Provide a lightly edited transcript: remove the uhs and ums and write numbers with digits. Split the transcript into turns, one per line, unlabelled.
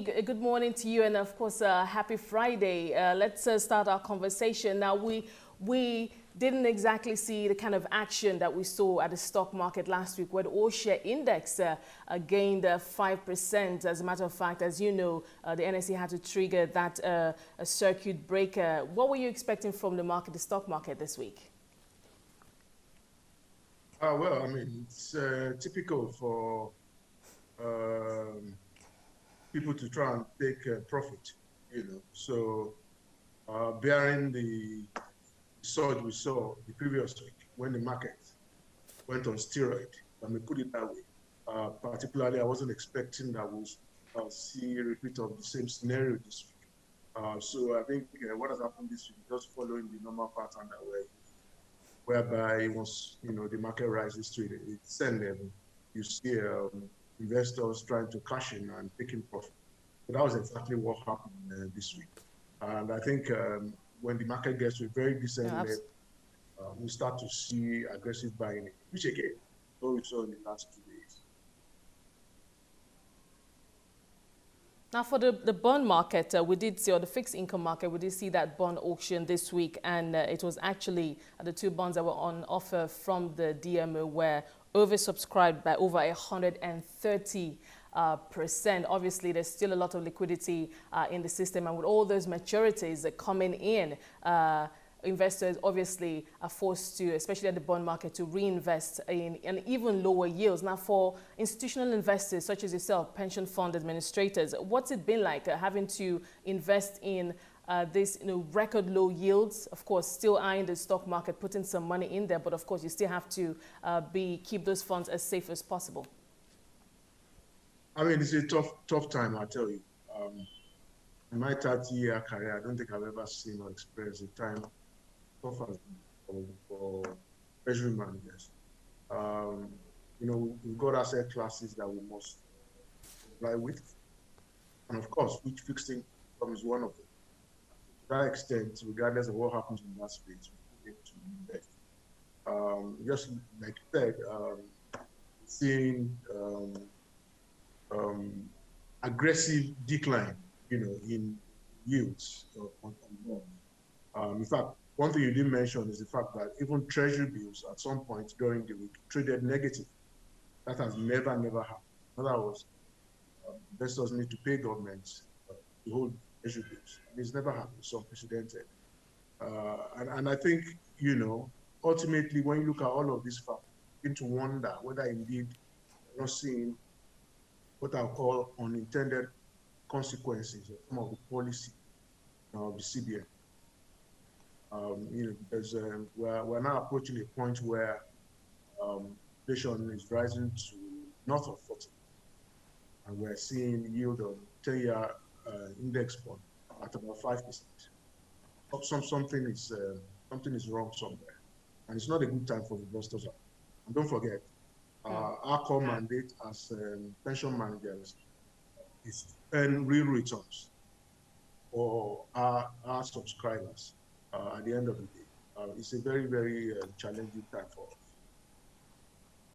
good morning to you, and of course, happy Friday. Let's start our conversation. Now, we didn't exactly see the kind of action that we saw at the stock market last week, where the all-share index gained 5%. As a matter of fact, as you know, the NSE had to trigger that a circuit breaker. What were you expecting from the market, the stock market, this week?
Well, I mean, it's typical for people to try and take profit, So, bearing the surge we saw the previous week when the market went on steroid, let me put it that way. Particularly, I wasn't expecting that we'll see a repeat of the same scenario this week. So I think what has happened this week is just following the normal pattern that whereby once the market rises to its end level, you see investors trying to cash in and taking profit. So that was exactly what happened this week. And I think when the market gets to a very decent level, we start to see aggressive buying, which again, we saw in the last 2 days.
Now, for the bond market, we did see, or the fixed income market, we did see that bond auction this week, and it was actually the two bonds that were on offer from the DMO were oversubscribed by over 130%. Obviously, there's still a lot of liquidity in the system, and with all those maturities coming in, investors obviously are forced to, especially at the bond market, to reinvest in even lower yields. Now, for institutional investors such as yourself, pension fund administrators, what's it been like having to invest in these record low yields? Of course, still eyeing the stock market, putting some money in there, but of course, you still have to keep those funds as safe as possible.
I mean, it's a tough time, I tell you. In my 30-year career, I don't think I've ever seen or experienced a time tough as for treasury managers. We've got asset classes that we must comply with, and of course, which fixed income is one of them. To that extent, regardless of what happens in that space, we need to invest. Just like you said, seeing aggressive decline, in yields on bonds. In fact, one thing you didn't mention is the fact that even treasury bills at some point during the week traded negative. That has never happened. In other words, investors need to pay governments to hold treasury bills. It's never happened. It's unprecedented. And I think, ultimately, when you look at all of these factors, you begin to wonder whether indeed we're not seeing what I'll call unintended consequences of some of the policy of the CBN. Because we're now approaching a point where inflation is rising to north of 40, and we're seeing yield on 10-year index bond at about 5%. Something is wrong somewhere, and it's not a good time for investors. And don't forget, our core mandate as pension managers is to earn real returns for our subscribers at the end of the day. It's a very, very challenging time for us.